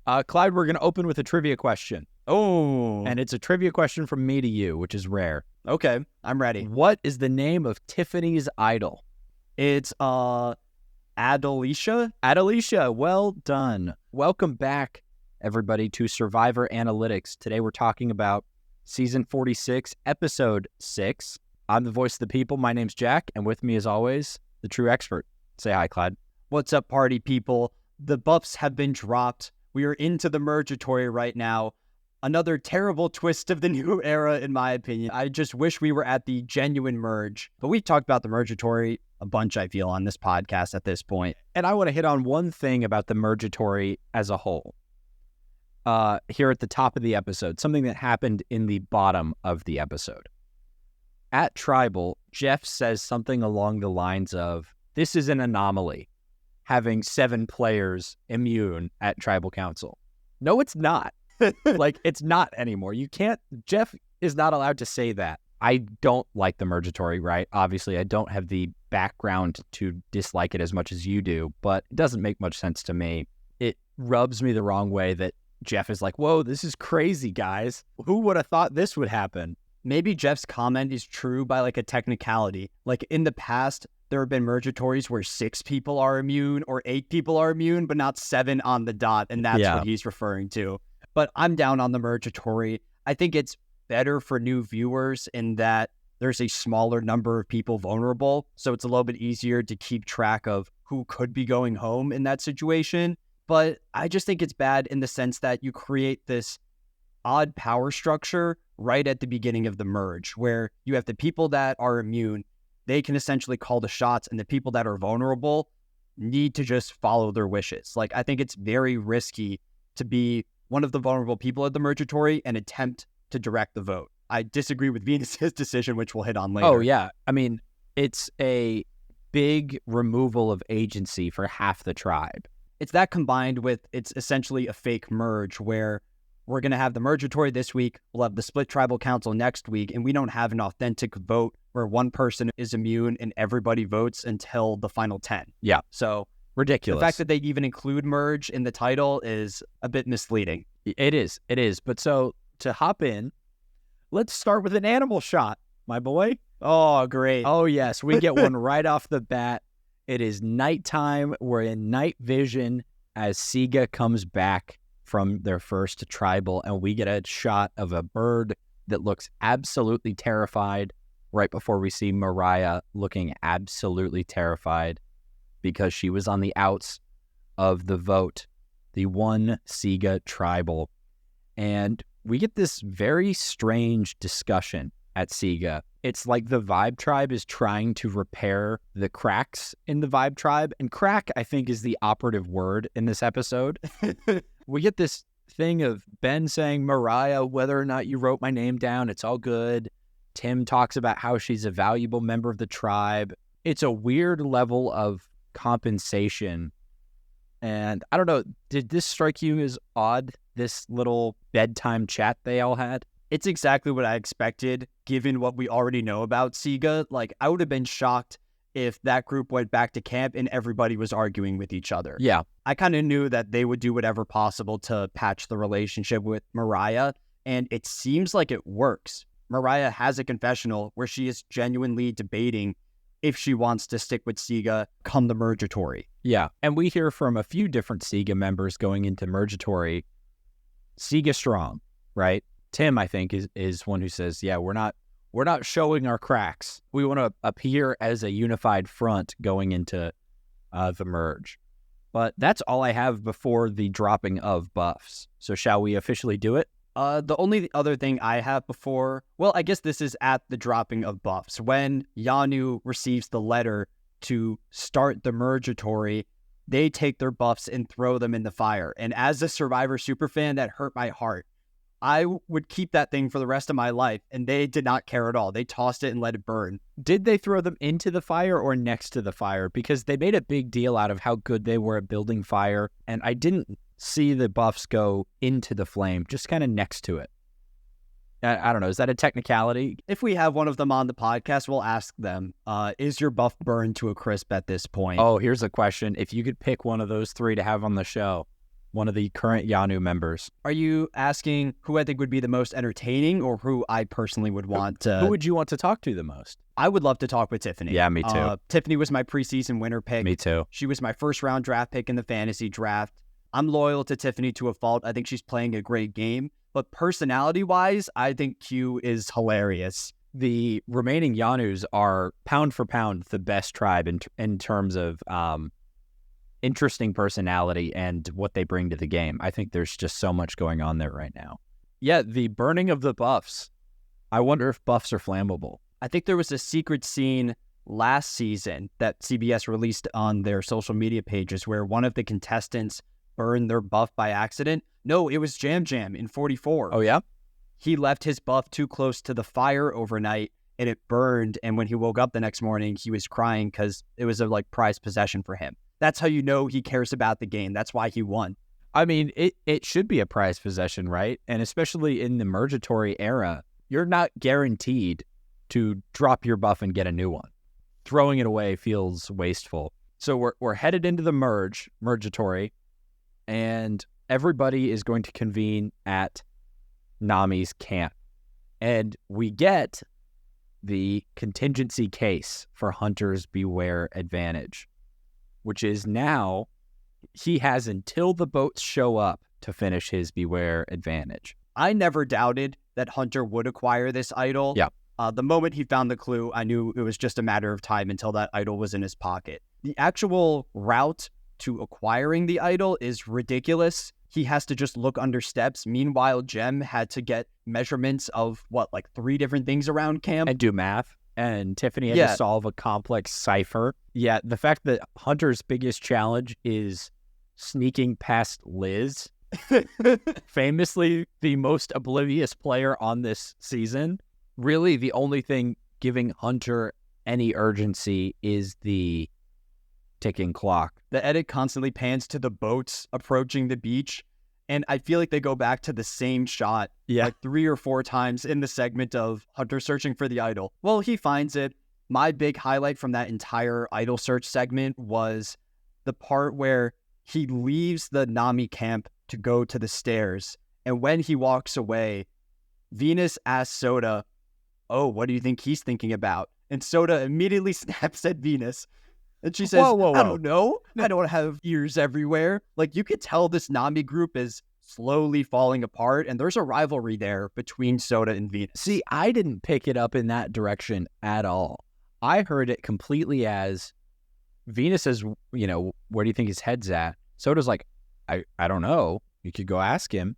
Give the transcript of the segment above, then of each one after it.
Clyde, we're going to open with a trivia question. Oh. And it's a trivia question from me to you, which is rare. Okay, I'm ready. What is the name of Tiffany's idol? It's Adelicia. Adelicia, well done. Welcome back, everybody, to Survivor Analytics. Today we're talking about Season 46, Episode 6. I'm the voice of the people. My name's Jack, and with me, as always, the true expert. Say hi, Clyde. What's up, party people? The buffs have been dropped. We are into the Mergatory right now. Another terrible twist of the new era, in my opinion. I just wish we were at the genuine merge. But we've talked about the Mergatory a bunch, I feel, on this podcast at this point. And I want to hit on one thing about the Mergatory as a whole. Here at the top of the episode, something that happened in the bottom of the episode. At Tribal, Jeff says something along the lines of, this is an anomaly, having 7 players immune at Tribal Council. No, it's not. Like, it's not anymore. Jeff is not allowed to say that. I don't like the Mergatory, right? Obviously, I don't have the background to dislike it as much as you do, but it doesn't make much sense to me. It rubs me the wrong way that Jeff is like, whoa, this is crazy, guys. Who would have thought this would happen? Maybe Jeff's comment is true by like a technicality. Like in the past, there have been Mergatories where 6 people are immune or 8 people are immune, but not 7 on the dot. And that's what he's referring to. But I'm down on the Mergatory. I think it's better for new viewers in that there's a smaller number of people vulnerable. So it's a little bit easier to keep track of who could be going home in that situation. But I just think it's bad in the sense that you create this odd power structure right at the beginning of the merge, where you have the people that are immune, they can essentially call the shots, and the people that are vulnerable need to just follow their wishes. Like, I think it's very risky to be one of the vulnerable people at the Mergatory and attempt to direct the vote. I disagree with Venus's decision, which we'll hit on later. Oh, yeah. I mean, it's a big removal of agency for half the tribe. It's that combined with it's essentially a fake merge where we're going to have the Mergatory this week, we'll have the split tribal council next week, and we don't have an authentic vote where one person is immune and everybody votes until the final 10. Yeah. So ridiculous. The fact that they even include merge in the title is a bit misleading. It is. But so to hop in, let's start with an animal shot, my boy. Oh, great. Oh, yes. We get one right off the bat. It is nighttime. We're in night vision as Siga comes back from their first tribal, and we get a shot of a bird that looks absolutely terrified right before we see Mariah looking absolutely terrified because she was on the outs of the vote, the one Siga tribal. And we get this very strange discussion at Siga. It's like the Vibe Tribe is trying to repair the cracks in the Vibe Tribe. And crack, I think, is the operative word in this episode. We get this thing of Ben saying, Mariah, whether or not you wrote my name down, it's all good. Tim talks about how she's a valuable member of the tribe. It's a weird level of compensation. And I don't know, did this strike you as odd, this little bedtime chat they all had? It's exactly what I expected, given what we already know about Siga. Like, I would have been shocked if that group went back to camp and everybody was arguing with each other. Yeah. I kind of knew that they would do whatever possible to patch the relationship with Mariah, and it seems like it works. Mariah has a confessional where she is genuinely debating if she wants to stick with Siga come the Mergatory. Yeah, and we hear from a few different Siga members going into Mergatory. Siga strong, right? Tim, I think, is one who says, yeah, we're not showing our cracks. We want to appear as a unified front going into the merge. But that's all I have before the dropping of buffs. So shall we officially do it? The only other thing I have before, well, I guess this is at the dropping of buffs. When Yanu receives the letter to start the Mergatory, they take their buffs and throw them in the fire. And as a Survivor superfan, that hurt my heart. I would keep that thing for the rest of my life, and they did not care at all. They tossed it and let it burn. Did they throw them into the fire or next to the fire? Because they made a big deal out of how good they were at building fire, and I didn't see the buffs go into the flame, just kind of next to it. I don't know. Is that a technicality? If we have one of them on the podcast, we'll ask them, is your buff burned to a crisp at this point? Oh, here's a question. If you could pick one of those 3 to have on the show, one of the current Yanu members. Are you asking who I think would be the most entertaining or who I personally would want to... Who would you want to talk to the most? I would love to talk with Tiffany. Yeah, me too. Tiffany was my preseason winner pick. Me too. She was my first-round draft pick in the fantasy draft. I'm loyal to Tiffany to a fault. I think she's playing a great game. But personality-wise, I think Q is hilarious. The remaining Yanus are, pound for pound, the best tribe in terms of interesting personality and what they bring to the game. I think there's just so much going on there right now. Yeah, the burning of the buffs. I wonder if buffs are flammable. I think there was a secret scene last season that CBS released on their social media pages where one of the contestants burned their buff by accident. No, it was Jam Jam in 44. Oh, yeah? He left his buff too close to the fire overnight and it burned. And when he woke up the next morning, he was crying because it was a prized possession for him. That's how you know he cares about the game. That's why he won. I mean, it should be a prized possession, right? And especially in the Mergatory era, you're not guaranteed to drop your buff and get a new one. Throwing it away feels wasteful. So we're headed into the Mergatory, and everybody is going to convene at Nami's camp. And we get the contingency case for Hunter's Beware advantage, which is now he has until the boats show up to finish his Beware advantage. I never doubted that Hunter would acquire this idol. Yeah. The moment he found the clue, I knew it was just a matter of time until that idol was in his pocket. The actual route to acquiring the idol is ridiculous. He has to just look under steps. Meanwhile, Jem had to get measurements of 3 different things around camp. And do math. And Tiffany had to solve a complex cipher. Yeah, the fact that Hunter's biggest challenge is sneaking past Liz, famously the most oblivious player on this season. Really, the only thing giving Hunter any urgency is the ticking clock. The edit constantly pans to the boats approaching the beach, and I feel like they go back to the same shot 3 or 4 times in the segment of Hunter searching for the idol. Well, he finds it. My big highlight from that entire idol search segment was the part where he leaves the Nami camp to go to the stairs, and when he walks away, Venus asks Soda, "Oh, what do you think he's thinking about?" And Soda immediately snaps at Venus. And she says, whoa. I don't know. I don't have ears everywhere. You could tell this Nami group is slowly falling apart, and there's a rivalry there between Soda and Venus. See, I didn't pick it up in that direction at all. I heard it completely as Venus says, where do you think his head's at? Soda's like, I don't know. You could go ask him.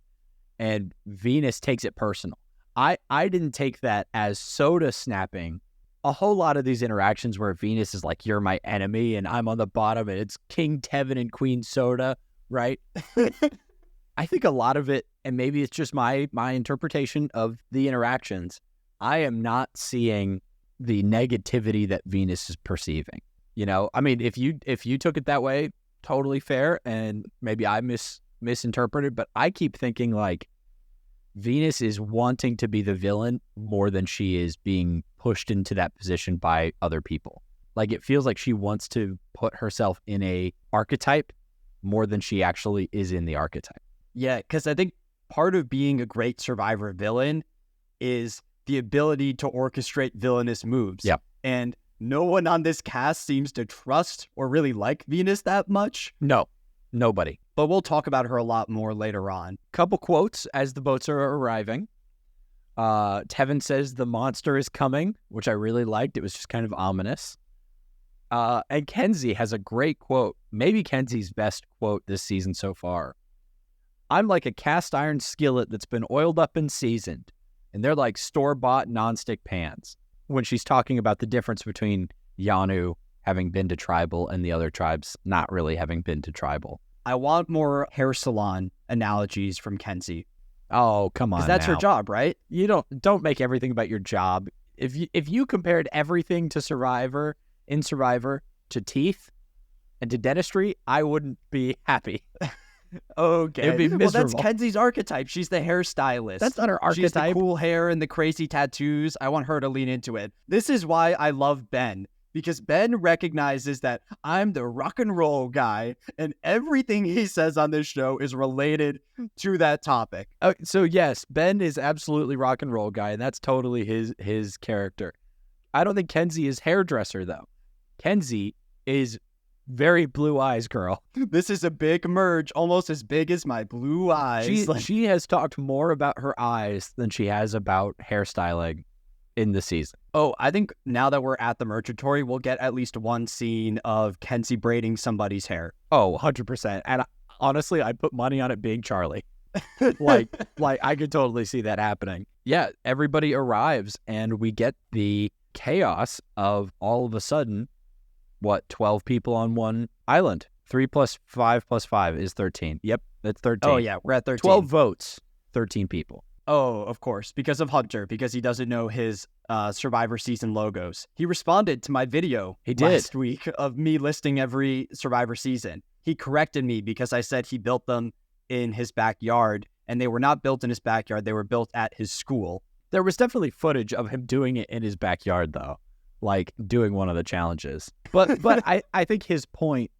And Venus takes it personal. I didn't take that as Soda snapping. A whole lot of these interactions where Venus is like, you're my enemy and I'm on the bottom and it's King Tevin and Queen Soda, right? I think a lot of it, and maybe it's just my interpretation of the interactions, I am not seeing the negativity that Venus is perceiving. I mean, if you took it that way, totally fair, and maybe I misinterpreted, but I keep thinking Venus is wanting to be the villain more than she is being pushed into that position by other people. It feels like she wants to put herself in a archetype more than she actually is in the archetype. Yeah, because I think part of being a great Survivor villain is the ability to orchestrate villainous moves. Yeah. And no one on this cast seems to trust or really like Venus that much. No, nobody. But we'll talk about her a lot more later on. Couple quotes as the boats are arriving. Tevin says the monster is coming, which I really liked. It was just kind of ominous. And Kenzie has a great quote, maybe Kenzie's best quote this season so far. I'm like a cast iron skillet that's been oiled up and seasoned, and they're like store-bought nonstick pans. When she's talking about the difference between Yanu having been to tribal and the other tribes not really having been to tribal. I want more hair salon analogies from Kenzie. Oh, come on. Because that's her job, right? You don't make everything about your job. If you compared everything to Survivor to teeth and to dentistry, I wouldn't be happy. Okay. It'd be miserable. Well, that's Kenzie's archetype. She's the hairstylist. That's not her archetype. She's the cool hair and the crazy tattoos. I want her to lean into it. This is why I love Ben. because Ben recognizes that I'm the rock and roll guy, and everything he says on this show is related to that topic. So yes, Ben is absolutely rock and roll guy, and that's totally his character. I don't think Kenzie is hairdresser, though. Kenzie is very blue eyes girl. This is a big merge, almost as big as my blue eyes. She has talked more about her eyes than she has about hairstyling in the season. Oh, I think now that we're at the merchatory, we'll get at least one scene of Kenzie braiding somebody's hair. Oh, 100%. And honestly, I put money on it being Charlie. like I could totally see that happening. Yeah, everybody arrives and we get the chaos of all of a sudden, 12 people on one island. 3 + 5 + 5 is 13. Yep, that's 13. Oh, yeah, we're at 13. 12 votes, 13 people. Oh, of course, because of Hunter, because he doesn't know his Survivor season logos. He responded to my video last week of me listing every Survivor season. He corrected me because I said he built them in his backyard, and they were not built in his backyard. They were built at his school. There was definitely footage of him doing it in his backyard, though, like doing one of the challenges. But I think his point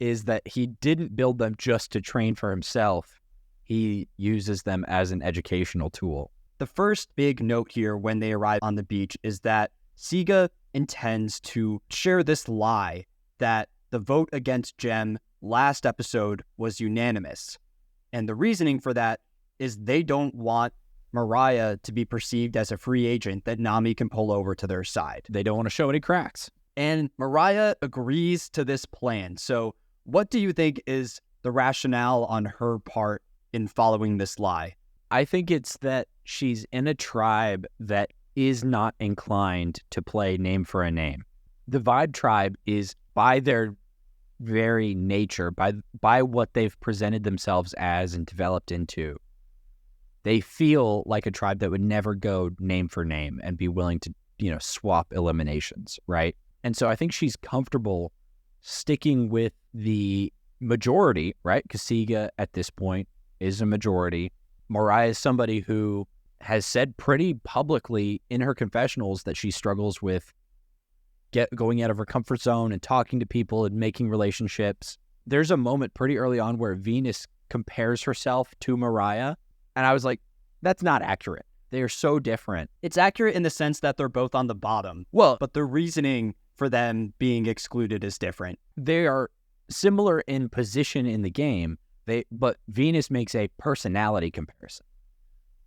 is that he didn't build them just to train for himself. He uses them as an educational tool. The first big note here when they arrive on the beach is that Siga intends to share this lie that the vote against Jem last episode was unanimous. And the reasoning for that is they don't want Mariah to be perceived as a free agent that Nami can pull over to their side. They don't want to show any cracks. And Mariah agrees to this plan. So what do you think is the rationale on her part in following this lie? I think it's that she's in a tribe that is not inclined to play name for a name. The Vibe tribe is, by their very nature, by what they've presented themselves as and developed into, they feel like a tribe that would never go name for name and be willing to, swap eliminations, right? And so I think she's comfortable sticking with the majority, right? Because Siga at this point is a majority. Mariah is somebody who has said pretty publicly in her confessionals that she struggles with going out of her comfort zone and talking to people and making relationships. There's a moment pretty early on where Venus compares herself to Mariah, and I was like, that's not accurate. They are so different. It's accurate in the sense that they're both on the bottom. Well, but the reasoning for them being excluded is different. They are similar in position in the game, but Venus makes a personality comparison.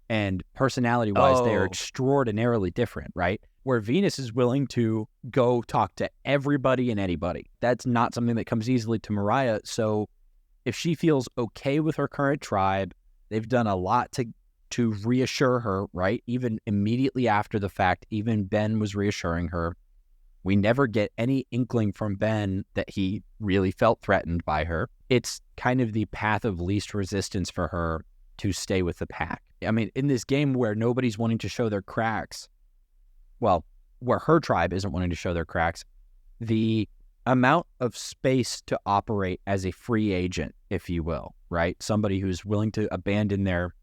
And personality-wise, they are extraordinarily different, right? Where Venus is willing to go talk to everybody and anybody. That's not something that comes easily to Mariah. So if she feels okay with her current tribe, they've done a lot to reassure her, right? Even immediately after the fact, even Ben was reassuring her. We never get any inkling from Ben that he really felt threatened by her. It's kind of the path of least resistance for her to stay with the pack. I mean, in this game where nobody's wanting to show their cracks, well, where her tribe isn't wanting to show their cracks, the amount of space to operate as a free agent, if you will, right? Somebody who's willing to abandon their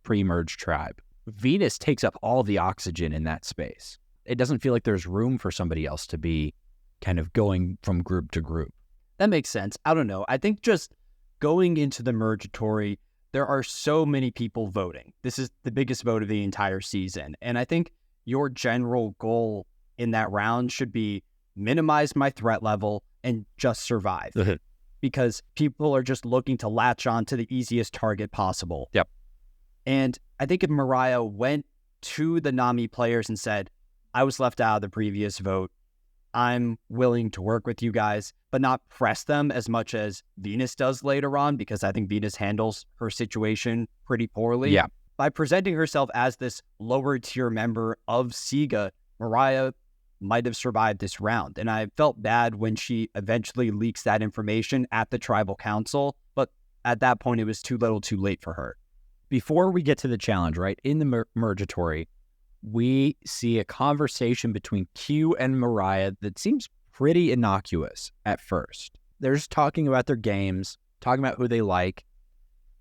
pre-merge tribe. Venus takes up all the oxygen in that space. It doesn't feel like there's room for somebody else to be kind of going from group to group. That makes sense. I don't know. I think just going into the mergatory, there are so many people voting. This is the biggest vote of the entire season. And I think your general goal in that round should be minimize my threat level and just survive. Because people are just looking to latch on to the easiest target possible. Yep. And I think if Mariah went to the Nami players and said, I was left out of the previous vote, I'm willing to work with you guys, but not press them as much as Venus does later on, because I think Venus handles her situation pretty poorly. Yeah. By presenting herself as this lower tier member of Siga, Mariah might have survived this round. And I felt bad when she eventually leaks that information at the tribal council, but at that point it was too little too late for her. Before we get to the challenge, right, in the mergatory, we see a conversation between Q and Mariah that seems pretty innocuous at first. They're just talking about their games, talking about who they like,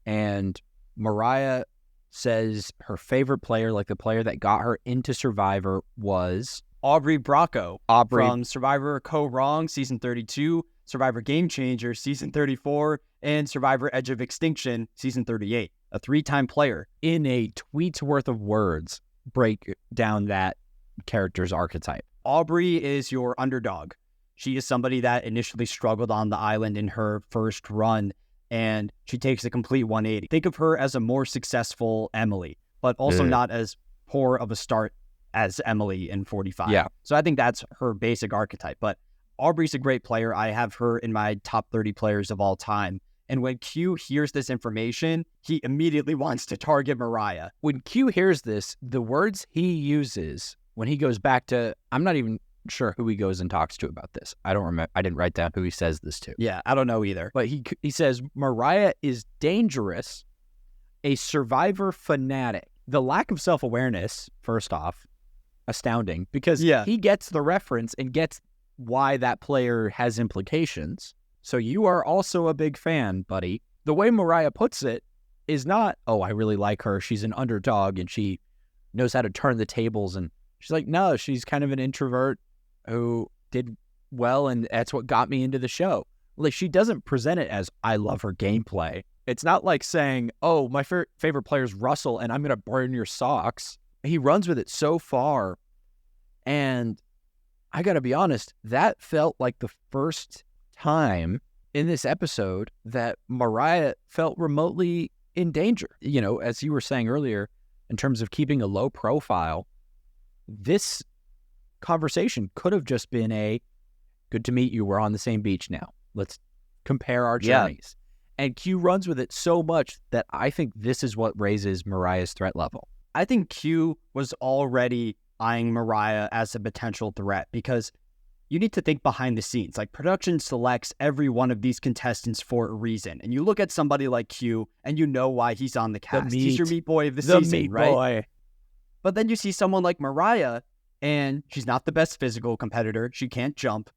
and Mariah says her favorite player, like the player that got her into Survivor, was Aubrey Bracco Aubrey. from Survivor Co. Wrong, Season 32, Survivor Game Changer, Season 34, and Survivor Edge of Extinction, Season 38. A 3-time player. In a tweet's worth of words, break down that character's archetype. Aubrey is your underdog. She is somebody that initially struggled on the island in her first run, and she takes a complete 180. Think of her as a more successful Emily, but also not as poor of a start as Emily in 45. Yeah. So I think that's her basic archetype. But Aubrey's a great player. I have her in my top 30 players of all time. And when Q hears this information, he immediately wants to target Mariah. When Q hears this, the words he uses when he goes back to, I'm not even sure who he goes and talks to about this. I don't remember. I didn't write down who he says this to. Yeah, I don't know either. But he says, Mariah is dangerous, a survivor fanatic. The lack of self-awareness, first off, astounding, because he gets the reference and gets why that player has implications. So you are also a big fan, buddy. The way Mariah puts it is not, oh, I really like her. She's an underdog and she knows how to turn the tables. And she's like, no, she's kind of an introvert who did well, and that's what got me into the show. Like, she doesn't present it as, I love her gameplay. It's not like saying, oh, my favorite player is Russell, and I'm going to burn your socks. He runs with it so far. And I got to be honest, that felt like the first time in this episode that Mariah felt remotely in danger. You know, as you were saying earlier, in terms of keeping a low profile, this conversation could have just been a, good to meet you, we're on the same beach now. Let's compare our journeys. And Q runs with it so much that I think this is what raises Mariah's threat level. I think Q was already eyeing Mariah as a potential threat because you need to think behind the scenes. Like, production selects every one of these contestants for a reason. And you look at somebody like Q and you know why he's on the cast. He's your meat boy of the season, right? Boy. But then you see someone like Mariah, and she's not the best physical competitor. She can't jump,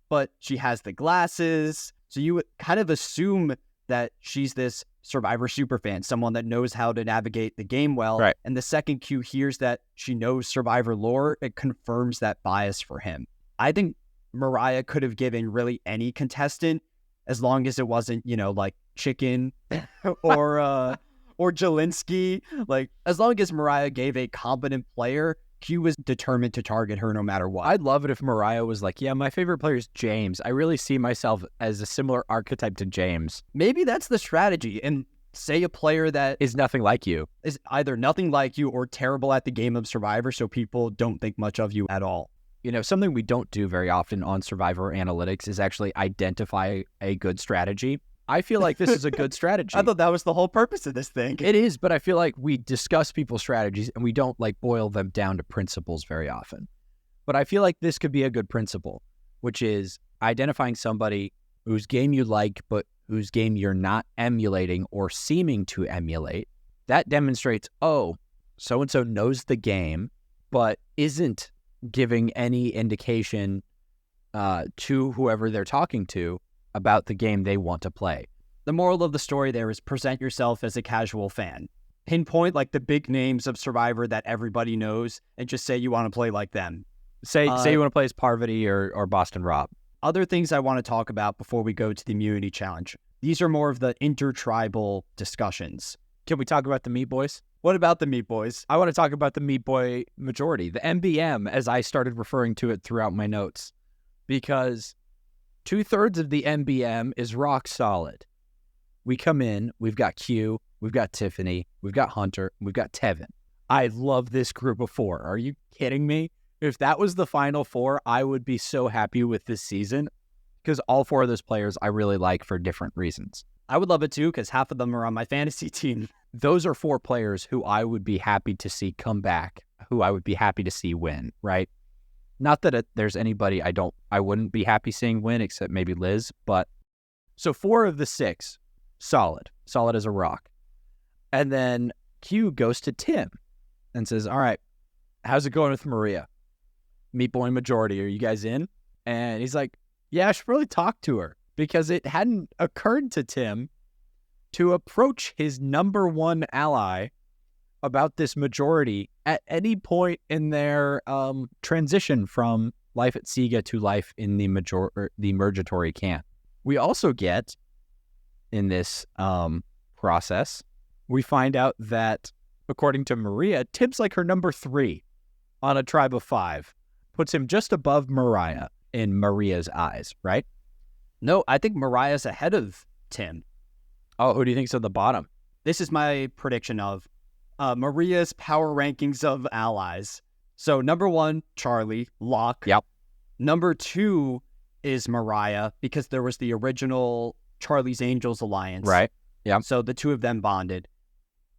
but she has the glasses. So you kind of assume that she's this Survivor superfan, someone that knows how to navigate the game well. Right. And the second Q hears that she knows Survivor lore, it confirms that bias for him. I think Mariah could have given really any contestant, as long as it wasn't, you know, like Chicken or Jelinski. Like, as long as Mariah gave a competent player, Q was determined to target her no matter what. I'd love it if Mariah was like, yeah, my favorite player is James. I really see myself as a similar archetype to James. Maybe that's the strategy. And say a player that is nothing like you, is either nothing like you or terrible at the game of Survivor, so people don't think much of you at all. You know, something we don't do very often on Survivor Analytics is actually identify a good strategy. I feel like this is a good strategy. I thought that was the whole purpose of this thing. It is, but I feel like we discuss people's strategies and we don't like boil them down to principles very often. But I feel like this could be a good principle, which is identifying somebody whose game you like, but whose game you're not emulating or seeming to emulate. That demonstrates, oh, so-and-so knows the game, but isn't giving any indication to whoever they're talking to about the game they want to play. The moral of the story there is present yourself as a casual fan. Pinpoint like the big names of Survivor that everybody knows and just say you want to play like them. Say you want to play as Parvati or Boston Rob. Other things I want to talk about before we go to the immunity challenge. These are more of the intertribal discussions. Can we talk about the Meat Boys? What about the Meat Boys? I want to talk about the Meat Boy majority, the MBM, as I started referring to it throughout my notes, because 2/3 of the MBM is rock solid. We come in, we've got Q, we've got Tiffany, we've got Hunter, we've got Tevin. I love this group of 4. Are you kidding me? If that was the final 4, I would be so happy with this season, because all 4 of those players I really like for different reasons. I would love it too, because half of them are on my fantasy team. Those are 4 players who I would be happy to see come back, who I would be happy to see win, right? Not that there's anybody I wouldn't be happy seeing win, except maybe Liz, but so 4 of the 6, solid as a rock. And then Q goes to Tim and says, all right, how's it going with Maria? Meat Boy majority, are you guys in? And he's like, yeah, I should really talk to her, because it hadn't occurred to Tim to approach his number 1 ally about this majority at any point in their transition from life at Sega to life in the Mergatory camp. We also get, in this process, we find out that, according to Maria, Tim's like her number 3 on a tribe of 5. Puts him just above Mariah in Maria's eyes, right? No, I think Mariah's ahead of Tim. Oh, who do you think's at the bottom? This is my prediction of Maria's power rankings of allies. So number 1, Charlie, lock. Yep. Number 2 is Mariah, because there was the original Charlie's Angels alliance. Right. Yeah. So the two of them bonded.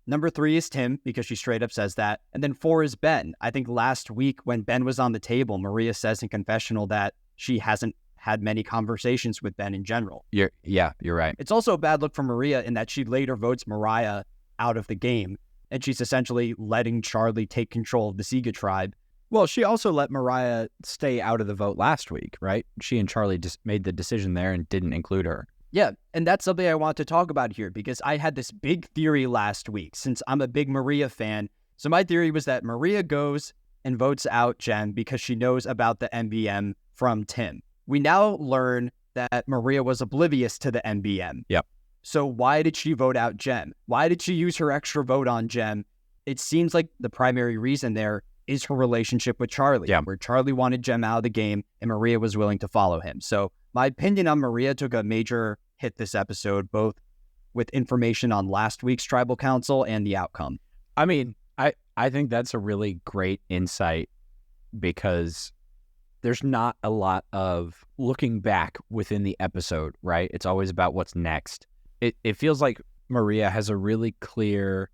Number 3 is Tim, because she straight up says that. And then 4 is Ben. I think last week when Ben was on the table, Maria says in confessional that she hasn't had many conversations with Ben in general. You're right. It's also a bad look for Maria in that she later votes Mariah out of the game, and she's essentially letting Charlie take control of the Sega tribe. Well, she also let Mariah stay out of the vote last week, right? She and Charlie just made the decision there and didn't include her. Yeah, and that's something I want to talk about here, because I had this big theory last week, since I'm a big Maria fan. So my theory was that Maria goes and votes out Jen because she knows about the MBM from Tim. We now learn that Maria was oblivious to the MBM. Yep. So why did she vote out Jem? Why did she use her extra vote on Jem? It seems like the primary reason there is her relationship with Charlie, where Charlie wanted Jem out of the game and Maria was willing to follow him. So my opinion on Maria took a major hit this episode, both with information on last week's tribal council and the outcome. I mean, I think that's a really great insight, because there's not a lot of looking back within the episode, right? It's always about what's next. It feels like Maria has a really clear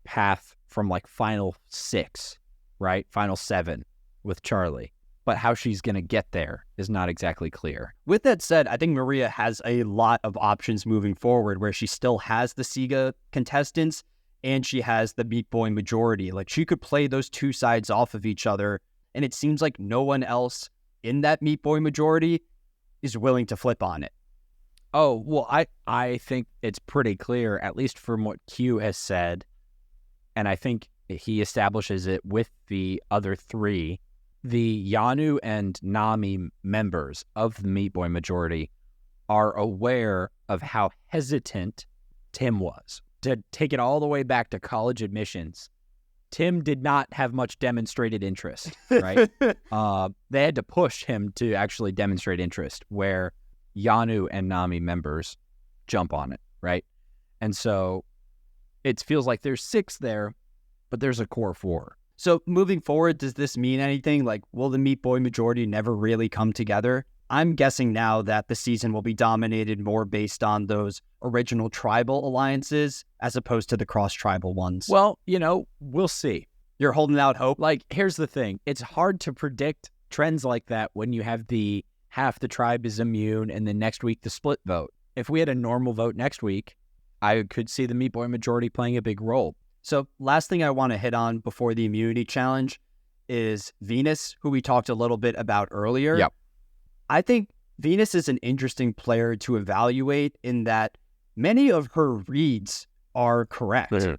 path from like final 6, right? Final 7 with Charlie. But how she's going to get there is not exactly clear. With that said, I think Maria has a lot of options moving forward, where she still has the Sega contestants and she has the Meat Boy majority. Like, she could play those two sides off of each other, and it seems like no one else in that Meat Boy majority is willing to flip on it. Oh, well, I think it's pretty clear, at least from what Q has said, and I think he establishes it with the other 3. The Yanu and Nami members of the Meat Boy majority are aware of how hesitant Tim was. To take it all the way back to college admissions, Tim did not have much demonstrated interest, right? They had to push him to actually demonstrate interest, where Yanu and Nami members jump on it, right? And so it feels like there's 6 there, but there's a core 4. So moving forward, does this mean anything? Like, will the Meat Boy majority never really come together? I'm guessing now that the season will be dominated more based on those original tribal alliances as opposed to the cross-tribal ones. Well, we'll see. You're holding out hope? Like, here's the thing. It's hard to predict trends like that when you have the half the tribe is immune and then next week the split vote. If we had a normal vote next week, I could see the Meat Boy majority playing a big role. So last thing I want to hit on before the immunity challenge is Venus, who we talked a little bit about earlier. Yep. I think Venus is an interesting player to evaluate in that many of her reads are correct. Mm-hmm.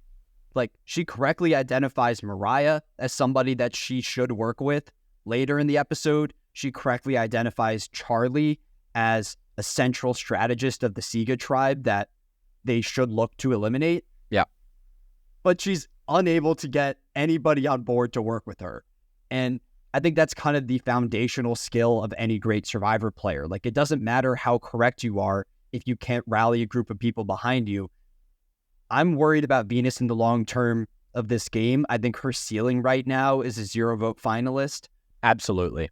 Like, she correctly identifies Mariah as somebody that she should work with. Later in the episode, she correctly identifies Charlie as a central strategist of the Sega tribe that they should look to eliminate. Yeah. But she's unable to get anybody on board to work with her. And I think that's kind of the foundational skill of any great Survivor player. Like, it doesn't matter how correct you are if you can't rally a group of people behind you. I'm worried about Venus in the long term of this game. I think her ceiling right now is a 0-vote finalist. Absolutely.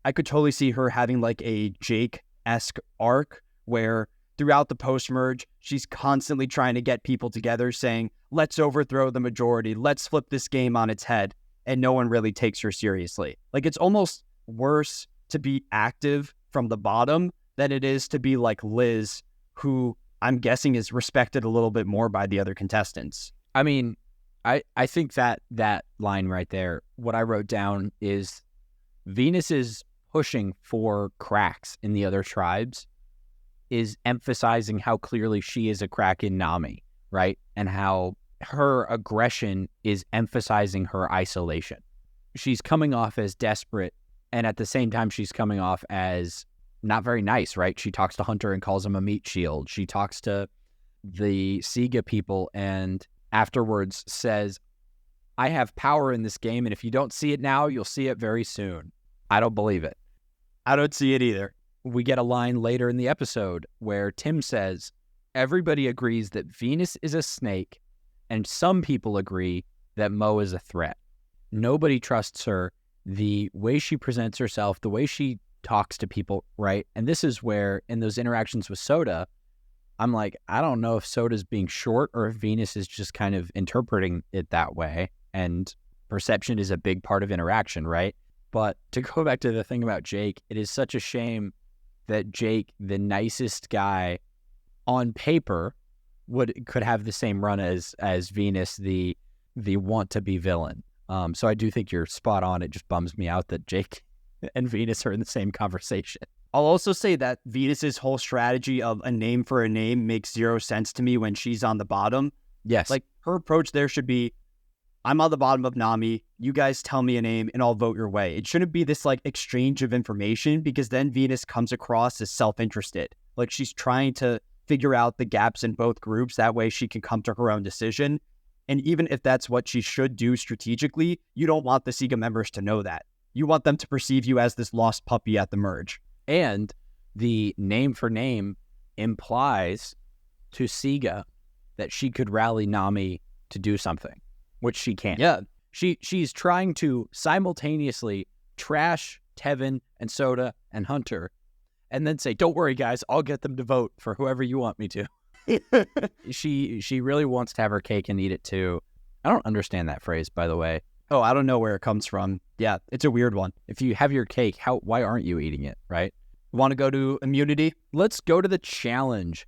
I could totally see her having like a Jake-esque arc where throughout the post-merge, she's constantly trying to get people together saying, let's overthrow the majority, let's flip this game on its head, and no one really takes her seriously. Like, it's almost worse to be active from the bottom than it is to be like Liz, who I'm guessing is respected a little bit more by the other contestants. I mean, I think that line right there, what I wrote down is Venus is pushing for cracks in the other tribes, is emphasizing how clearly she is a crack in Nami, right? And how her aggression is emphasizing her isolation. She's coming off as desperate, and at the same time, she's coming off as not very nice, right? She talks to Hunter and calls him a meat shield. She talks to the Sega people and afterwards says, I have power in this game, and if you don't see it now, you'll see it very soon. I don't believe it. I don't see it either. We get a line later in the episode where Tim says, everybody agrees that Venus is a snake, and some people agree that Mo is a threat. Nobody trusts her. The way she presents herself, the way she talks to people, right? And this is where, in those interactions with Soda, I'm like, I don't know if Soda's being short or if Venus is just kind of interpreting it that way. And perception is a big part of interaction, right? But to go back to the thing about Jake, it is such a shame that Jake, the nicest guy on paper, could have the same run as Venus, the want to be villain. So I do think you're spot on. It just bums me out that Jake and Venus are in the same conversation. I'll also say that Venus's whole strategy of a name for a name makes zero sense to me when she's on the bottom. Yes. Like, her approach there should be, I'm on the bottom of Nami, you guys tell me a name and I'll vote your way. It shouldn't be this like exchange of information, because then Venus comes across as self-interested. Like, she's trying to figure out the gaps in both groups. That way she can come to her own decision. And even if that's what she should do strategically, you don't want the Sega members to know that. You want them to perceive you as this lost puppy at the merge. And the name for name implies to Sega that she could rally Nami to do something, which she can't. Yeah. She's trying to simultaneously trash Tevin and Soda and Hunter and then say, don't worry, guys, I'll get them to vote for whoever you want me to. She really wants to have her cake and eat it too. I don't understand that phrase, by the way. Oh, I don't know where it comes from. Yeah, it's a weird one. If you have your cake, why aren't you eating it, right? Want to go to immunity? Let's go to the challenge.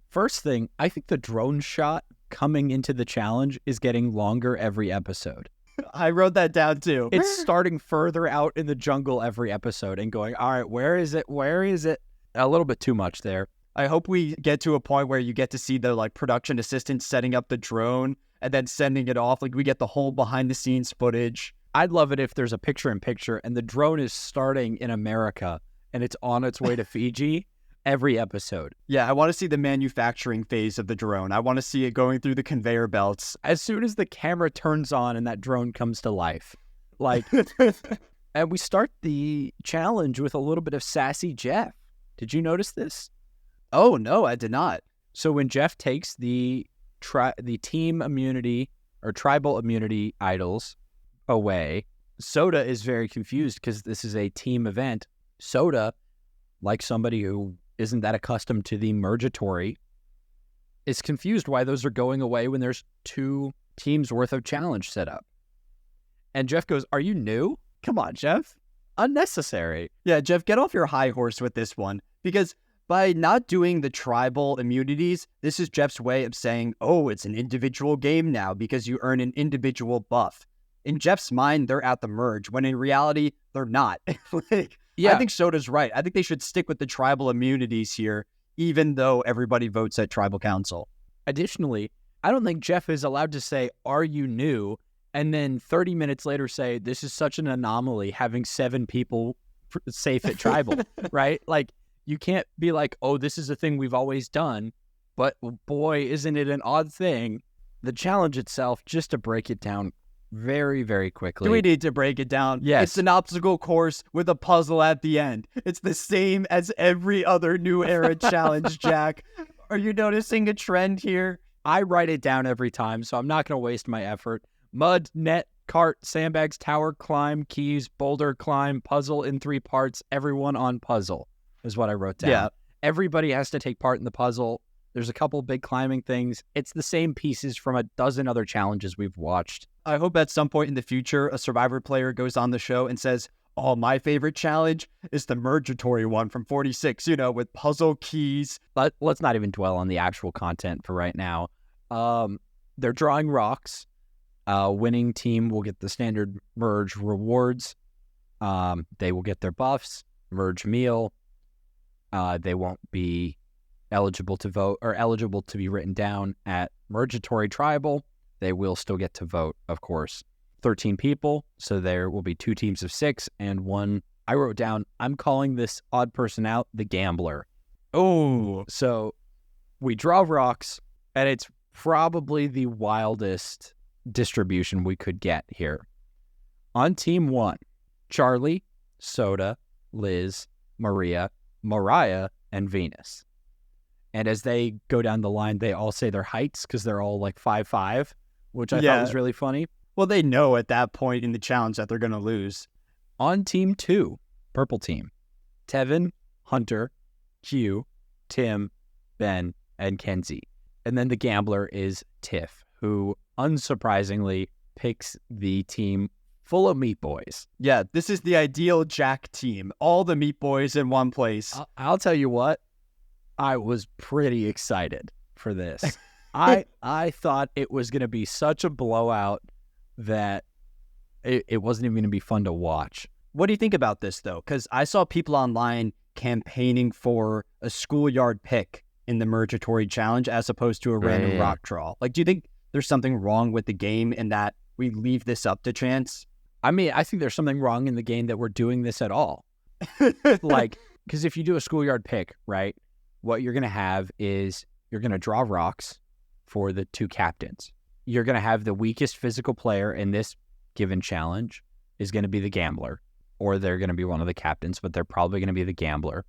First thing, I think the drone shot coming into the challenge is getting longer every episode. I wrote that down too. It's starting further out in the jungle every episode and going, all right, where is it? Where is it? A little bit too much there. I hope we get to a point where you get to see the like production assistant setting up the drone and then sending it off. Like, we get the whole behind the scenes footage. I'd love it if there's a picture-in-picture and the drone is starting in America and it's on its way to Fiji every episode. Yeah, I want to see the manufacturing phase of the drone. I want to see it going through the conveyor belts. As soon as the camera turns on and that drone comes to life. Like, and we start the challenge with a little bit of sassy Jeff. Did you notice this? Oh, no, I did not. So when Jeff takes the team immunity or tribal immunity idols away, Soda is very confused because this is a team event. Soda, like somebody who isn't that accustomed to the mergatory, is confused why those are going away when there's 2 teams worth of challenge set up. And Jeff goes, are you new? Come on, Jeff. Unnecessary. Yeah, Jeff, get off your high horse with this one, because by not doing the tribal immunities, this is Jeff's way of saying, oh, it's an individual game now because you earn an individual buff. In Jeff's mind, they're at the merge, when in reality, they're not. I think Soda's right. I think they should stick with the tribal immunities here, even though everybody votes at tribal council. Additionally, I don't think Jeff is allowed to say, are you new? And then 30 minutes later say, this is such an anomaly having 7 people safe at tribal, right? Like, you can't be like, oh, this is a thing we've always done, but boy, isn't it an odd thing. The challenge itself, just to break it down very, very quickly. Do we need to break it down? Yes. It's an obstacle course with a puzzle at the end. It's the same as every other new era challenge, Jack. Are you noticing a trend here? I write it down every time, so I'm not going to waste my effort. Mud, net, cart, sandbags, tower, climb, keys, boulder, climb, puzzle in 3 parts, everyone on puzzle is what I wrote down. Yeah. Everybody has to take part in the puzzle. There's a couple big climbing things. It's the same pieces from a dozen other challenges we've watched. I hope at some point in the future, a Survivor player goes on the show and says, oh, my favorite challenge is the Mergatory one from 46, with puzzle keys. But let's not even dwell on the actual content for right now. They're drawing rocks. Winning team will get the standard merge rewards. They will get their buffs, merge meal. They won't be eligible to vote or eligible to be written down at Mergatory Tribal. they will still get to vote, of course. 13 people, so there will be 2 teams of 6 and one. I wrote down, I'm calling this odd person out the gambler. Oh, so we draw rocks, and it's probably the wildest distribution we could get here. On team 1, Charlie, Soda, Liz, Maria, Mariah, and Venus. And as they go down the line, they all say their heights because they're all like 5'5", which I thought was really funny. Well, they know at that point in the challenge that they're going to lose. On team 2, purple team, Tevin, Hunter, Q, Tim, Ben, and Kenzie. And then the gambler is Tiff, who unsurprisingly picks the team full of meat boys. Yeah, this is the ideal Jack team. All the meat boys in one place. I'll tell you what, I was pretty excited for this. I thought it was going to be such a blowout that it wasn't even going to be fun to watch. What do you think about this, though? Because I saw people online campaigning for a schoolyard pick in the Mergatory Challenge as opposed to a random rock draw. Like, do you think there's something wrong with the game in that we leave this up to chance? I mean, I think there's something wrong in the game that we're doing this at all. Like, because if you do a schoolyard pick, right, what you're going to have is you're going to draw rocks for the 2 captains. You're going to have the weakest physical player in this given challenge is going to be the gambler, or they're going to be one of the captains, but they're probably going to be the gambler.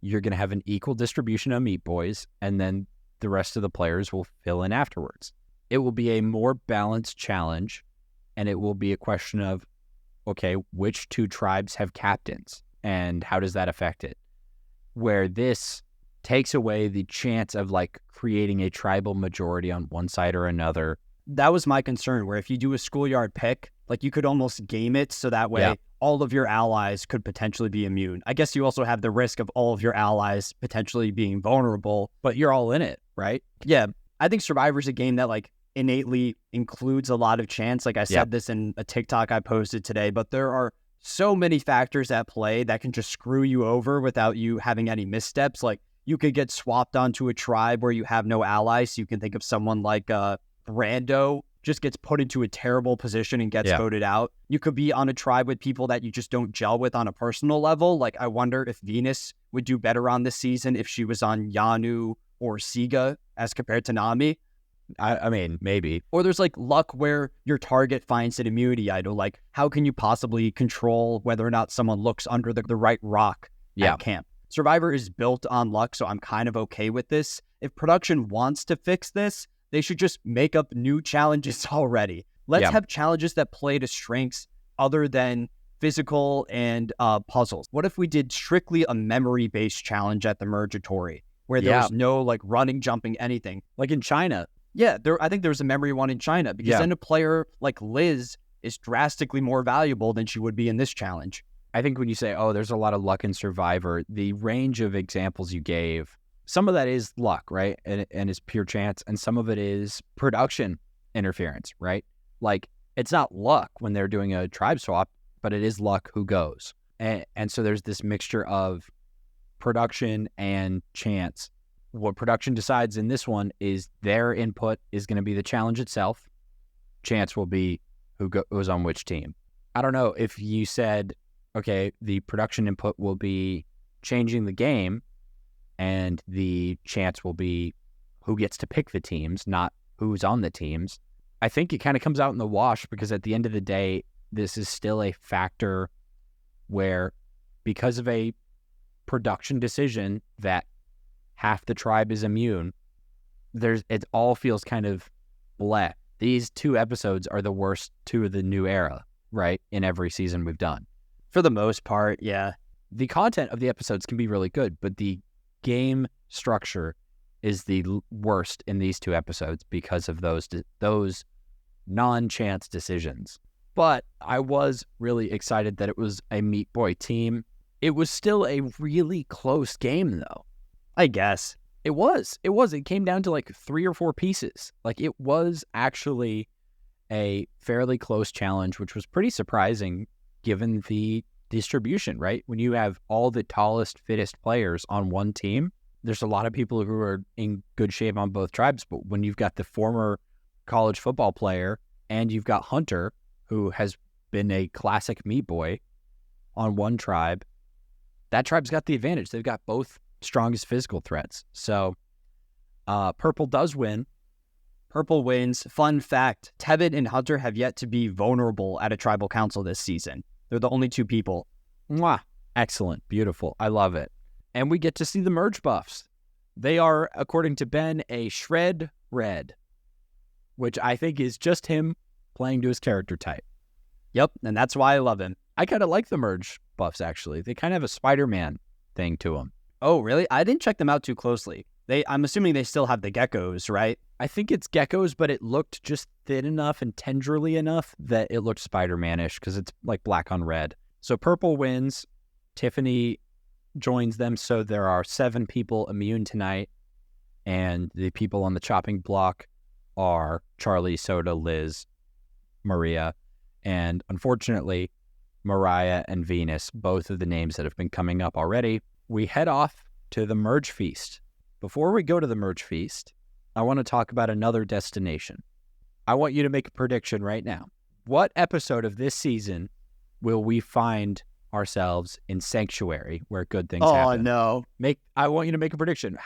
You're going to have an equal distribution of meat boys, and then the rest of the players will fill in afterwards. It will be a more balanced challenge, and it will be a question of, okay, which 2 tribes have captains, and how does that affect it? Where this takes away the chance of like creating a tribal majority on one side or another. That was my concern, where if you do a schoolyard pick, like you could almost game it so that way all of your allies could potentially be immune. I guess you also have the risk of all of your allies potentially being vulnerable, but you're all in it, right? Yeah. I think Survivor's a game that like innately includes a lot of chance. Like I said this in a TikTok I posted today, but there are so many factors at play that can just screw you over without you having any missteps. Like you could get swapped onto a tribe where you have no allies. So you can think of someone like Rando just gets put into a terrible position and gets voted out. You could be on a tribe with people that you just don't gel with on a personal level. Like I wonder if Venus would do better on this season if she was on Yanu or Siga as compared to Nami. I mean, maybe. Or there's like luck where your target finds an immunity idol. Like how can you possibly control whether or not someone looks under the right rock at camp? Survivor is built on luck, so I'm kind of okay with this. If production wants to fix this, they should just make up new challenges already. Let's have challenges that play to strengths other than physical and puzzles. What if we did strictly a memory-based challenge at the Mergatory where there was no like running, jumping, anything? Like in China. Yeah, I think there was a memory one in China because then a player like Liz is drastically more valuable than she would be in this challenge. I think when you say, oh, there's a lot of luck in Survivor, the range of examples you gave, some of that is luck, right? And it's pure chance. And some of it is production interference, right? Like it's not luck when they're doing a tribe swap, but it is luck who goes. And so there's this mixture of production and chance. What production decides in this one is their input is going to be the challenge itself. Chance will be who goes on which team. I don't know if you said, okay, the production input will be changing the game and the chance will be who gets to pick the teams, not who's on the teams. I think it kind of comes out in the wash because at the end of the day, this is still a factor where because of a production decision that half the tribe is immune, it all feels kind of bleh. These 2 episodes are the worst 2 of the new era, right? In every season we've done. For the most part, yeah. The content of the episodes can be really good, but the game structure is the worst in these 2 episodes because of those non-chance decisions. But I was really excited that it was a Meat Boy team. It was still a really close game, though. I guess. It was. It came down to like 3 or 4 pieces. Like it was actually a fairly close challenge, which was pretty surprising given the distribution, right? When you have all the tallest, fittest players on one team, there's a lot of people who are in good shape on both tribes. But when you've got the former college football player, and you've got Hunter, who has been a classic meat boy on one tribe. That tribe's got the advantage. They've got both strongest physical threats. So Purple does win. Purple wins. Fun fact, Tevin and Hunter have yet to be vulnerable at a tribal council this season. They're the only two people. Mwah. Excellent. Beautiful. I love it. And we get to see the merge buffs. They are, according to Ben, a shred red, which I think is just him playing to his character type. Yep, and that's why I love him. I kind of like the merge buffs, actually. They kind of have a Spider-Man thing to them. Oh, really? I didn't check them out too closely. I'm assuming they still have the geckos, right? I think it's geckos, but it looked just thin enough and tendrily enough that it looked Spider-Man-ish because it's like black on red. So Purple wins. Tiffany joins them, so there are 7 people immune tonight, and the people on the chopping block are Charlie, Soda, Liz, Maria, and unfortunately, Mariah and Venus, both of the names that have been coming up already. We head off to the Merge Feast. Before we go to the Merge Feast, I want to talk about another destination. I want you to make a prediction right now. What episode of this season will we find ourselves in Sanctuary, where good things happen? Oh, no. I want you to make a prediction.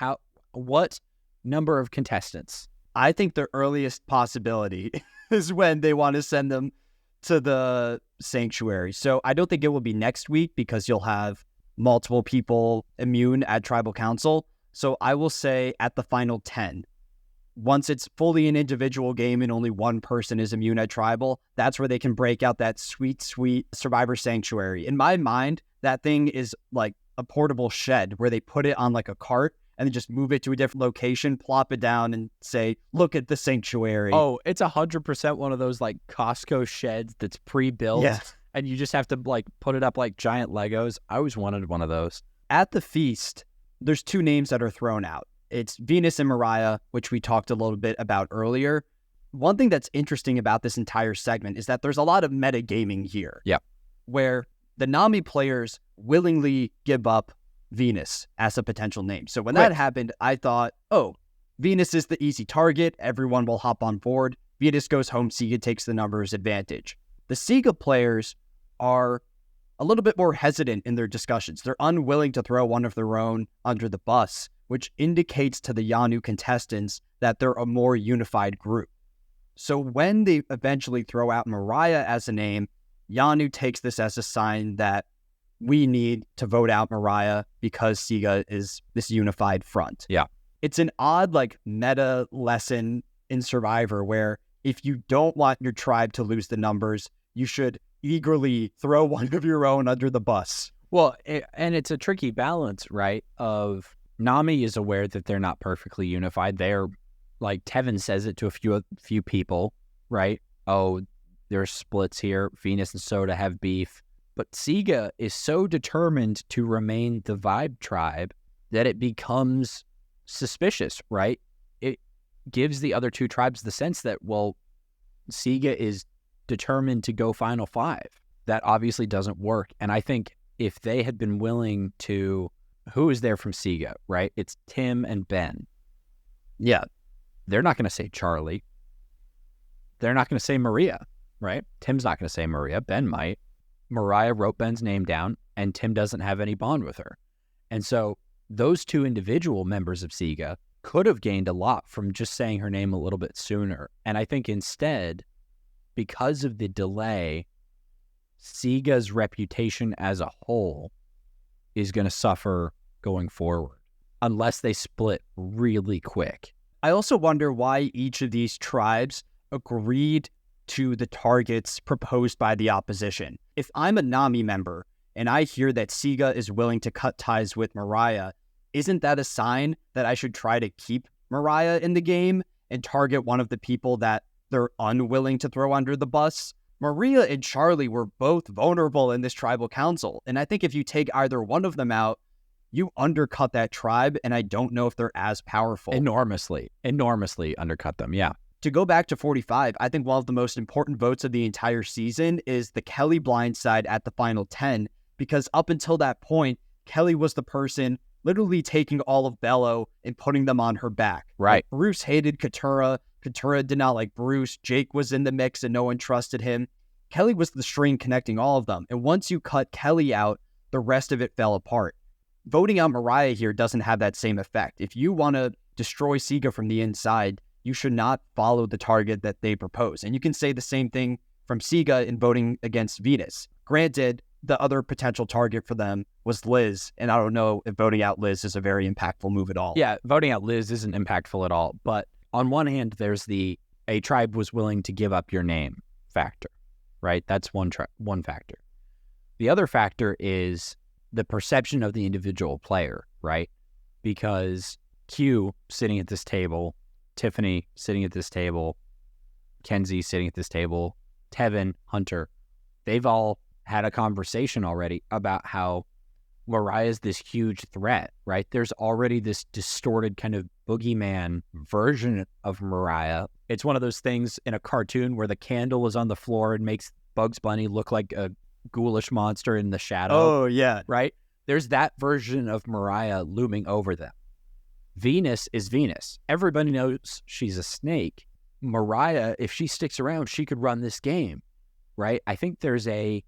What number of contestants? I think the earliest possibility is when they want to send them to the Sanctuary. So I don't think it will be next week because you'll have multiple people immune at Tribal Council. So I will say at the final 10. Once it's fully an individual game and only one person is immune at Tribal, that's where they can break out that sweet, sweet Survivor Sanctuary. In my mind, that thing is like a portable shed where they put it on like a cart and then just move it to a different location, plop it down and say, look at the Sanctuary. Oh, it's 100% one of those like Costco sheds that's pre-built. Yeah. And you just have to like put it up like giant Legos. I always wanted one of those. At the feast, there's 2 names that are thrown out. It's Venus and Mariah, which we talked a little bit about earlier. One thing that's interesting about this entire segment is that there's a lot of metagaming here. Yeah. Where the Nami players willingly give up Venus as a potential name. So when that happened, I thought, oh, Venus is the easy target. Everyone will hop on board. Venus goes home. Sega takes the numbers advantage. The Sega players are a little bit more hesitant in their discussions. They're unwilling to throw one of their own under the bus, which indicates to the Yanu contestants that they're a more unified group. So when they eventually throw out Mariah as a name, Yanu takes this as a sign that we need to vote out Mariah because Sega is this unified front. Yeah. It's an odd like meta lesson in Survivor where if you don't want your tribe to lose the numbers, you should eagerly throw one of your own under the bus. Well, and it's a tricky balance, right? Of Nami is aware that they're not perfectly unified. They're like Tevin says it to a few people, right? Oh, there's splits here. Venus and Soda have beef. But Sega is so determined to remain the vibe tribe that it becomes suspicious, right? It gives the other 2 tribes the sense that, well, Sega is determined to go final 5. That obviously doesn't work. And I think if they had been willing to, who is there from Sega, right? It's Tim and Ben. Yeah. They're not going to say Charlie. They're not going to say Maria, right? Tim's not going to say Maria. Ben might. Mariah wrote Ben's name down, and Tim doesn't have any bond with her. And so those 2 individual members of Sega could have gained a lot from just saying her name a little bit sooner. And I think instead, because of the delay, Sega's reputation as a whole is going to suffer going forward unless they split really quick. I also wonder why each of these tribes agreed to the targets proposed by the opposition. If I'm a Nami member and I hear that Sega is willing to cut ties with Mariah, isn't that a sign that I should try to keep Mariah in the game and target one of the people that they're unwilling to throw under the bus? Maria and Charlie were both vulnerable in this tribal council, and I think if you take either one of them out, you undercut that tribe, and I don't know if they're as powerful. Enormously undercut them, yeah. To go back to 45, I think one of the most important votes of the entire season is the Kelly blindside at the final 10, because up until that point, Kelly was the person literally taking all of Bello and putting them on her back. Right. Like, Bruce hated Katura. Katura did not like Bruce. Jake was in the mix and no one trusted him. Kelly was the string connecting all of them. And once you cut Kelly out, the rest of it fell apart. Voting out Mariah here doesn't have that same effect. If you want to destroy Siga from the inside, you should not follow the target that they propose. And you can say the same thing from Siga in voting against Venus. Granted, the other potential target for them was Liz, and I don't know if voting out Liz is a very impactful move at all. Yeah, voting out Liz isn't impactful at all. But on one hand, there's a tribe was willing to give up your name factor, right? That's one factor. The other factor is the perception of the individual player, right? Because Q sitting at this table, Tiffany sitting at this table, Kenzie sitting at this table, Tevin, Hunter, they've all had a conversation already about how Mariah's this huge threat, right? There's already this distorted kind of boogeyman version of Mariah. It's one of those things in a cartoon where the candle is on the floor and makes Bugs Bunny look like a ghoulish monster in the shadow. Oh, yeah. Right? There's that version of Mariah looming over them. Venus is Venus. Everybody knows she's a snake. Mariah, if she sticks around, she could run this game, right? I think there's a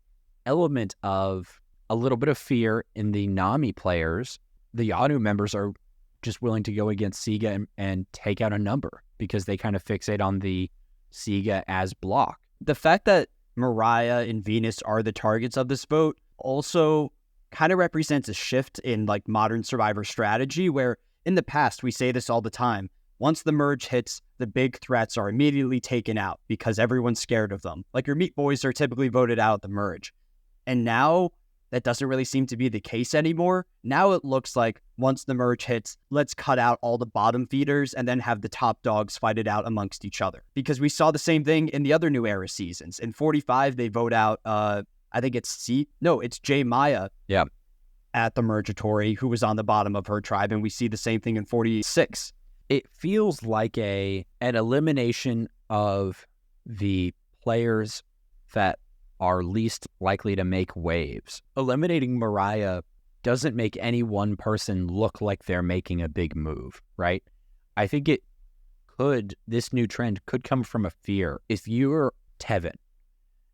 element of a little bit of fear in the Nami players. The Yanu members are just willing to go against Siga and take out a number because they kind of fixate on the Siga as block. The fact that Mariah and Venus are the targets of this vote also kind of represents a shift in like modern Survivor strategy, where in the past, we say this all the time, once the merge hits, the big threats are immediately taken out because everyone's scared of them. Like your Meat Boys are typically voted out at the merge. And now that doesn't really seem to be the case anymore. Now it looks like once the merge hits, let's cut out all the bottom feeders and then have the top dogs fight it out amongst each other. Because we saw the same thing in the other New Era seasons. In 45, they vote out, I think it's Jay Maya. Yeah. At the Mergatory, who was on the bottom of her tribe, and we see the same thing in 46. It feels like an elimination of the players that are least likely to make waves. Eliminating Mariah doesn't make any one person look like they're making a big move, right? I think this new trend could come from a fear. If you're Tevin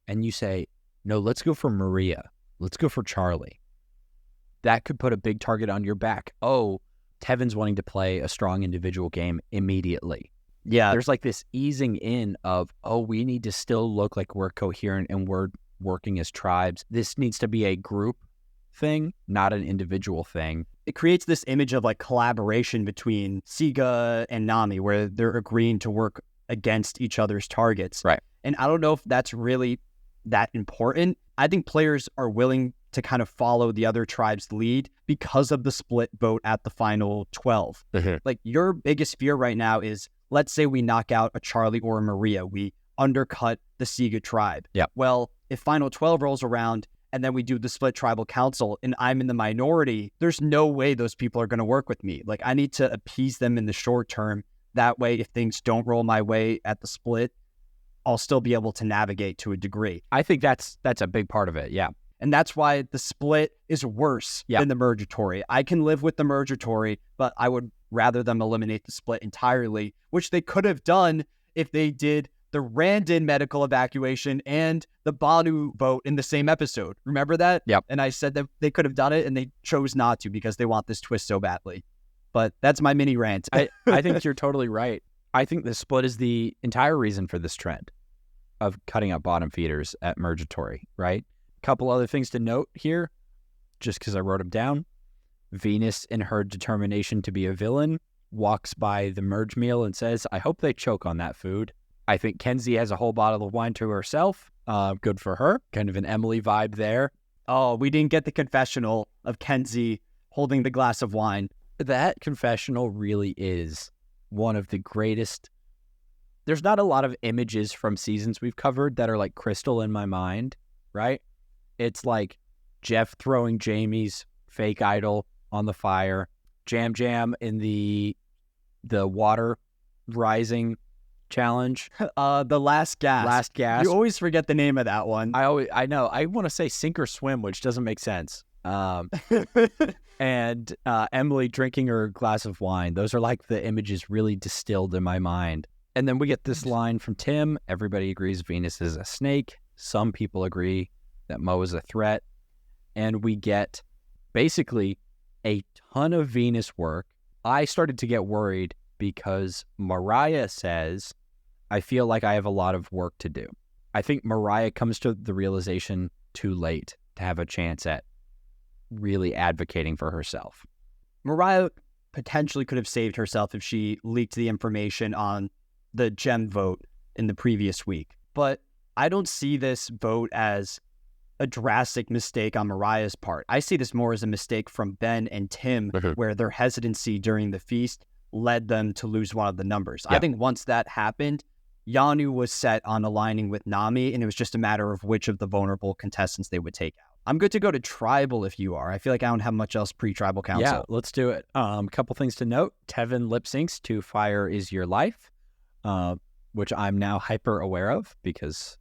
and you say, no, let's go for Maria, let's go for Charlie, that could put a big target on your back. Oh, Tevin's wanting to play a strong individual game immediately. Yeah. There's like this easing in of, oh, we need to still look like we're coherent and we're working as tribes. This needs to be a group thing, not an individual thing. It creates this image of like collaboration between Siga and Nami, where they're agreeing to work against each other's targets. Right. And I don't know if that's really that important. I think players are willing to kind of follow the other tribe's lead because of the split vote at the final 12. Mm-hmm. Like your biggest fear right now is, let's say we knock out a Charlie or a Maria, we undercut the Siga tribe. Yeah. Well, if final 12 rolls around and then we do the split tribal council and I'm in the minority, there's no way those people are going to work with me. Like I need to appease them in the short term. That way, if things don't roll my way at the split, I'll still be able to navigate to a degree. I think that's a big part of it. Yeah. And that's why the split is worse than the Mergatory. I can live with the Mergatory, but I would rather them eliminate the split entirely, which they could have done if they did the Randon medical evacuation and the Banu vote in the same episode. Remember that? Yep. And I said that they could have done it and they chose not to because they want this twist so badly. But that's my mini rant. I think you're totally right. I think the split is the entire reason for this trend of cutting out bottom feeders at Mergatory, right? Couple other things to note here, just because I wrote them down. Venus, in her determination to be a villain, walks by the merge meal and says, I hope they choke on that food. I think Kenzie has a whole bottle of wine to herself. Good for her. Kind of an Emily vibe there. Oh, we didn't get the confessional of Kenzie holding the glass of wine. That confessional really is one of the greatest. There's not a lot of images from seasons we've covered that are like crystal in my mind, right? It's like Jeff throwing Jamie's fake idol on the fire, Jam Jam in the water rising challenge. The last gasp. Last gasp. You always forget the name of that one. I know. I want to say sink or swim, which doesn't make sense. And Emily drinking her glass of wine. Those are like the images really distilled in my mind. And then we get this line from Tim. Everybody agrees Venus is a snake. Some people agree that Mo is a threat. And we get basically a ton of Venus work. I started to get worried because Mariah says, I feel like I have a lot of work to do. I think Mariah comes to the realization too late to have a chance at really advocating for herself. Mariah potentially could have saved herself if she leaked the information on the gem vote in the previous week. But I don't see this vote as a drastic mistake on Mariah's part. I see this more as a mistake from Ben and Tim, where their hesitancy during the feast led them to lose one of the numbers. Yeah. I think once that happened, Yanu was set on aligning with Nami, and it was just a matter of which of the vulnerable contestants they would take out. I'm good to go to Tribal if you are. I feel like I don't have much else pre-Tribal Council. Yeah, let's do it. Couple things to note. Tevin lip syncs to Fire Is Your Life, which I'm now hyper aware of because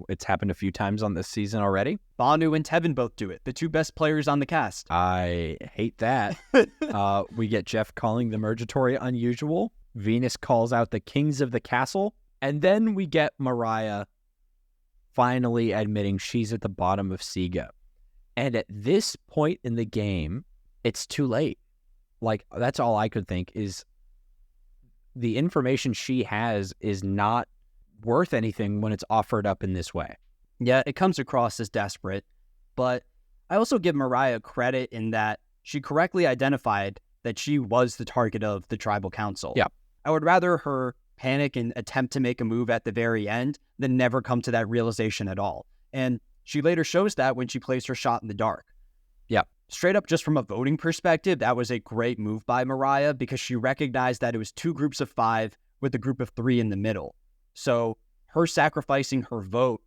it's happened a few times on this season already. Banu and Tevin both do it. The two best players on the cast. I hate that. We get Jeff calling the Mergatory unusual. Venus calls out the Kings of the Castle. And then we get Mariah finally admitting she's at the bottom of Siga. And at this point in the game, it's too late. Like, that's all I could think is the information she has is not worth anything when it's offered up in this way. Yeah, it comes across as desperate, but I also give Mariah credit in that she correctly identified that she was the target of the Tribal Council. Yeah. I would rather her panic and attempt to make a move at the very end than never come to that realization at all. And she later shows that when she plays her shot in the dark. Yeah. Straight up, just from a voting perspective, that was a great move by Mariah because she recognized that it was 2 groups of 5 with a group of 3 in the middle. So her sacrificing her vote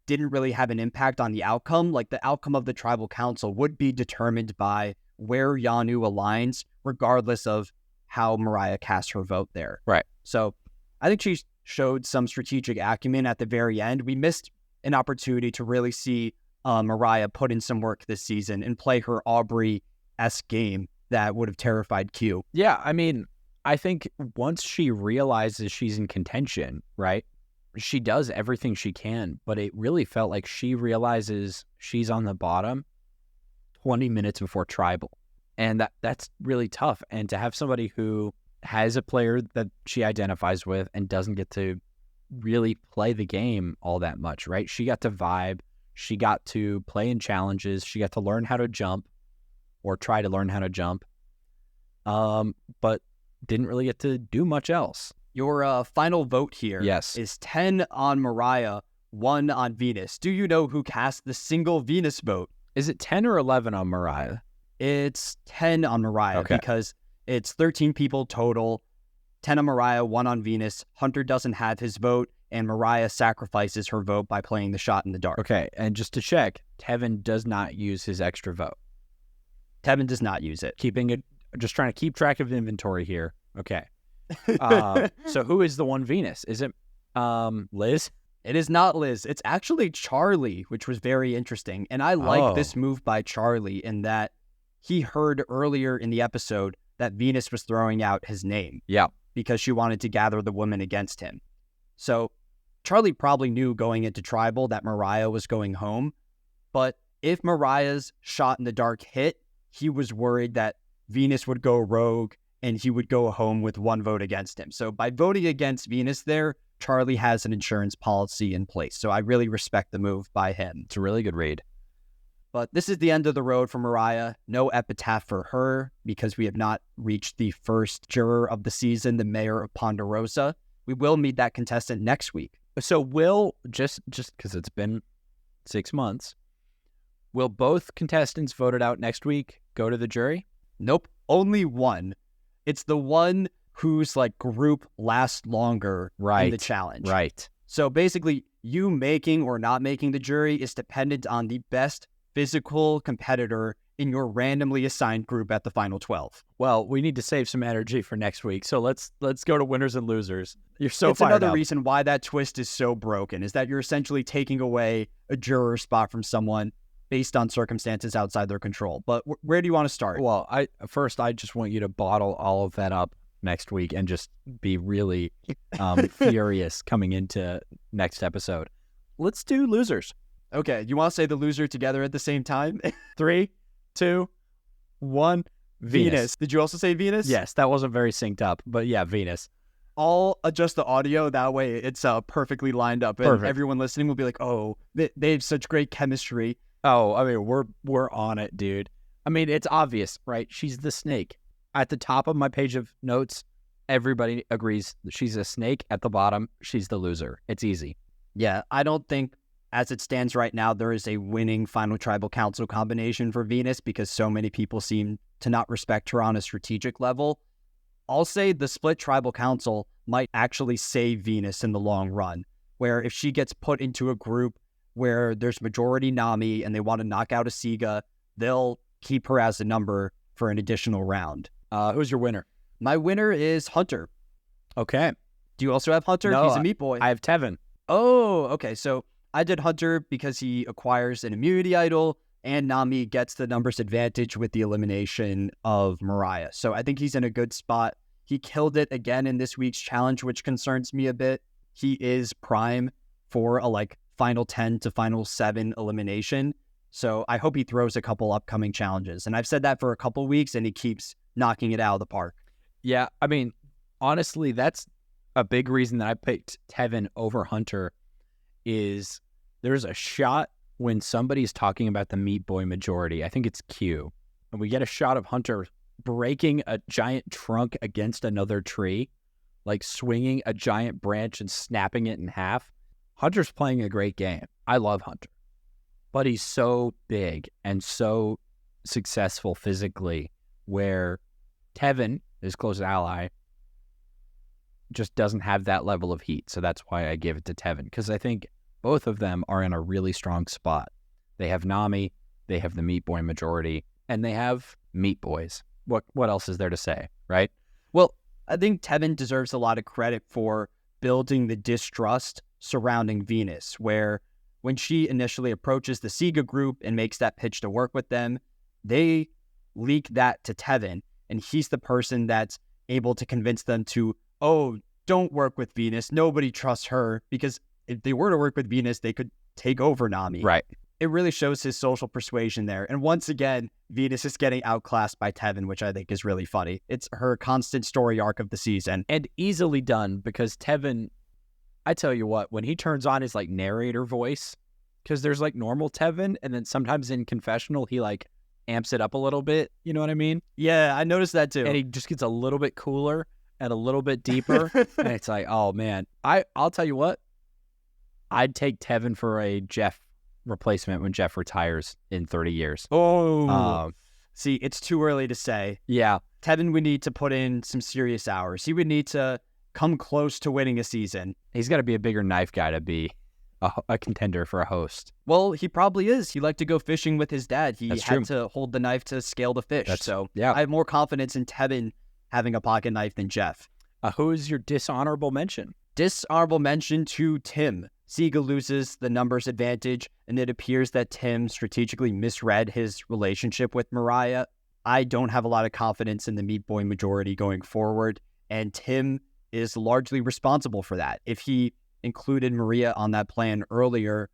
didn't really have an impact on the outcome. Like, the outcome of the Tribal Council would be determined by where Yanu aligns, regardless of how Mariah cast her vote there. Right. So I think she showed some strategic acumen at the very end. We missed an opportunity to really see Mariah put in some work this season and play her Aubrey-esque game that would have terrified Q. Yeah, I mean, I think once she realizes she's in contention, right, she does everything she can, but it really felt like she realizes she's on the bottom 20 minutes before Tribal. And that's really tough. And to have somebody who has a player that she identifies with and doesn't get to really play the game all that much, right? She got to vibe. She got to play in challenges. She got to learn how to jump or try to learn how to jump. But didn't really get to do much else. Your final vote here is 10 on Mariah, 1 on Venus. Do you know who cast the single Venus vote? Is it 10 or 11 on Mariah? It's 10 on Mariah because it's 13 people total, 10 on Mariah, 1 on Venus. Hunter doesn't have his vote, and Mariah sacrifices her vote by playing the shot in the dark. Okay, and just to check, Tevin does not use his extra vote. Tevin does not use it. Just trying to keep track of inventory here. Okay. So who is the one Venus? Is it Liz? It is not Liz. It's actually Charlie, which was very interesting. And I like this move by Charlie in that he heard earlier in the episode that Venus was throwing out his name. Yeah. Because she wanted to gather the women against him. So Charlie probably knew going into Tribal that Mariah was going home. But if Mariah's shot in the dark hit, he was worried that Venus would go rogue and he would go home with 1 vote against him. So by voting against Venus there, Charlie has an insurance policy in place. So I really respect the move by him. It's a really good read. But this is the end of the road for Mariah. No epitaph for her because we have not reached the first juror of the season, the mayor of Ponderosa. We will meet that contestant next week. So will, just because it's been 6 months, will both contestants voted out next week go to the jury? Nope. Only one. It's the one whose group lasts longer in the challenge. Right. So basically, you making or not making the jury is dependent on the best physical competitor in your randomly assigned group at the final 12. Well, we need to save some energy for next week. So let's go to winners and losers. You're so It's fired another up. reason why that twist is so broken, is that you're essentially taking away a juror spot from someone based on circumstances outside their control. But where do you want to start? Well, I just want you to bottle all of that up next week and just be really furious coming into next episode. Let's do losers. Okay, you want to say the loser together at the same time? 3, 2, 1. Venus. Did you also say Venus? Yes, that wasn't very synced up, but yeah, Venus. I'll adjust the audio. That way it's perfectly lined up. And everyone listening will be like, oh, they have such great chemistry. Oh, I mean, we're on it, dude. I mean, it's obvious, right? She's the snake. At the top of my page of notes, everybody agrees that she's a snake. At the bottom, she's the loser. It's easy. Yeah, I don't think, as it stands right now, there is a winning Final Tribal Council combination for Venus because so many people seem to not respect her on a strategic level. I'll say the split Tribal Council might actually save Venus in the long run, where if she gets put into a group where there's majority Nami and they want to knock out a Siga, they'll keep her as a number for an additional round. Who's your winner? My winner is Hunter. Okay. Do you also have Hunter? No, he's a meat boy. I have Tevin. Oh, okay. So I did Hunter because he acquires an immunity idol and Nami gets the numbers advantage with the elimination of Mariah. So I think he's in a good spot. He killed it again in this week's challenge, which concerns me a bit. He is prime for a final 10 to final 7 elimination. So I hope he throws a couple upcoming challenges. And I've said that for a couple weeks and he keeps knocking it out of the park. Yeah, I mean, honestly, that's a big reason that I picked Tevin over Hunter is there's a shot when somebody's talking about the Meat Boy majority. I think it's Q. And we get a shot of Hunter breaking a giant trunk against another tree, like swinging a giant branch and snapping it in half. Hunter's playing a great game. I love Hunter. But he's so big and so successful physically where Tevin, his close ally, just doesn't have that level of heat. So that's why I gave it to Tevin, because I think both of them are in a really strong spot. They have Nami, they have the Meat Boy majority, and they have Meat Boys. What else is there to say, right? Well, I think Tevin deserves a lot of credit for building the distrust surrounding Venus, where when she initially approaches the Siga group and makes that pitch to work with them, they leak that to Tevin, and he's the person that's able to convince them to, oh, don't work with Venus. Nobody trusts her, because if they were to work with Venus, they could take over Nami. Right. It really shows his social persuasion there. And once again, Venus is getting outclassed by Tevin, which I think is really funny. It's her constant story arc of the season. And easily done, because Tevin, I tell you what, when he turns on his narrator voice, because there's normal Tevin, and then sometimes in confessional, he amps it up a little bit. You know what I mean? Yeah, I noticed that too. And he just gets a little bit cooler and a little bit deeper. And it's oh man, I'll tell you what, I'd take Tevin for a Jeff replacement when Jeff retires in 30 years. Oh, see, it's too early to say. Yeah. Tevin would need to put in some serious hours. He would need to come close to winning a season. He's got to be a bigger knife guy to be a contender for a host. Well, he probably is. He liked to go fishing with his dad. He That's had true. to hold the knife to scale the fish. Yeah. I have more confidence in Tevin having a pocket knife than Jeff. Who is your dishonorable mention? Dishonorable mention to Tim. Siga loses the numbers advantage, and it appears that Tim strategically misread his relationship with Mariah. I don't have a lot of confidence in the Meat Boy majority going forward, and Tim is largely responsible for that. If he included Maria on that plan earlier,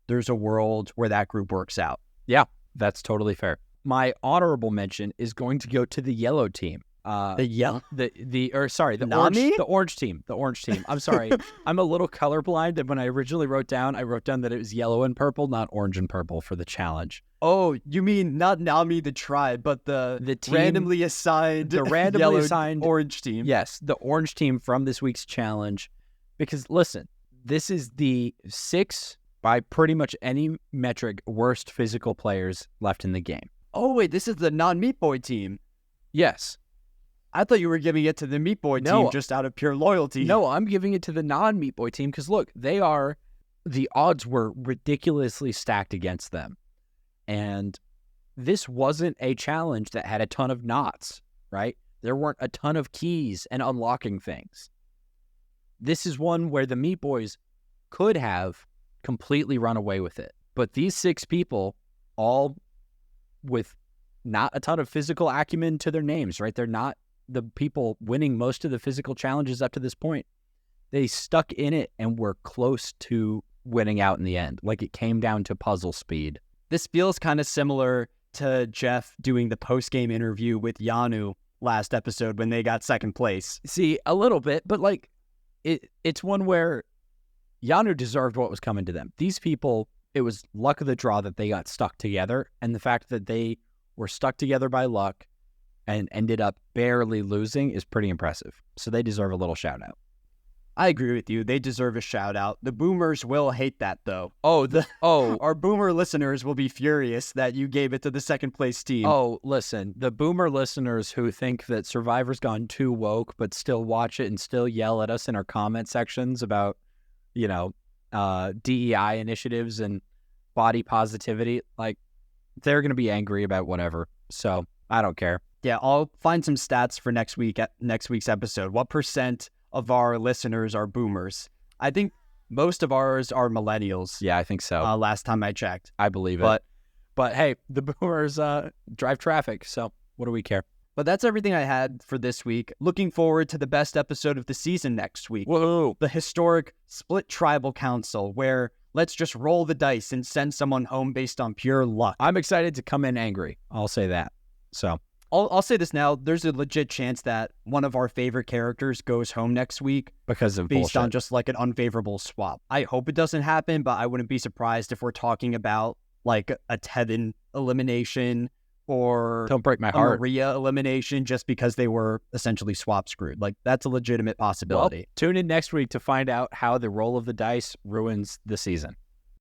there's a world where that group works out. Yeah, that's totally fair. My honorable mention is going to go to the yellow team. The orange team. The orange team. I'm sorry. I'm a little colorblind, and when I originally wrote down that it was yellow and purple, not orange and purple for the challenge. Oh, you mean not Nami the tribe, but the team, randomly assigned orange team. Yes, the orange team from this week's challenge. Because listen, this is the 6, by pretty much any metric, worst physical players left in the game. Oh wait, this is the non-Meat Boy team. Yes. I thought you were giving it to the Meat Boy team just out of pure loyalty. No, I'm giving it to the non-Meat Boy team because, look, the odds were ridiculously stacked against them. And this wasn't a challenge that had a ton of knots, right? There weren't a ton of keys and unlocking things. This is one where the Meat Boys could have completely run away with it. But these 6 people, all with not a ton of physical acumen to their names, right? They're not the people winning most of the physical challenges up to this point. They stuck in it and were close to winning out in the end. Like, it came down to puzzle speed. This feels kind of similar to Jeff doing the post-game interview with Yanu last episode when they got second place. See, a little bit, but like it's one where Yanu deserved what was coming to them. These people, it was luck of the draw that they got stuck together, and the fact that they were stuck together by luck and ended up barely losing is pretty impressive. So they deserve a little shout out. I agree with you. They deserve a shout out. The boomers will hate that, though. Our boomer listeners will be furious that you gave it to the second place team. Oh, listen, the boomer listeners who think that Survivor's gone too woke, but still watch it and still yell at us in our comment sections about, DEI initiatives and body positivity, like, they're going to be angry about whatever. So I don't care. Yeah, I'll find some stats for next week's episode. What % of our listeners are boomers? I think most of ours are millennials. Yeah, I think so. Last time I checked. I believe it. But hey, the boomers drive traffic, so what do we care? But that's everything I had for this week. Looking forward to the best episode of the season next week. Whoa! The historic split tribal council, where let's just roll the dice and send someone home based on pure luck. I'm excited to come in angry. I'll say that. So I'll say this now. There's a legit chance that one of our favorite characters goes home next week because of based bullshit. on just like an unfavorable swap. I hope it doesn't happen, but I wouldn't be surprised if we're talking about like a Tevin elimination or don't break my a heart. Maria elimination just because they were essentially swap screwed. Like, that's a legitimate possibility. Well, tune in next week to find out how the roll of the dice ruins the season.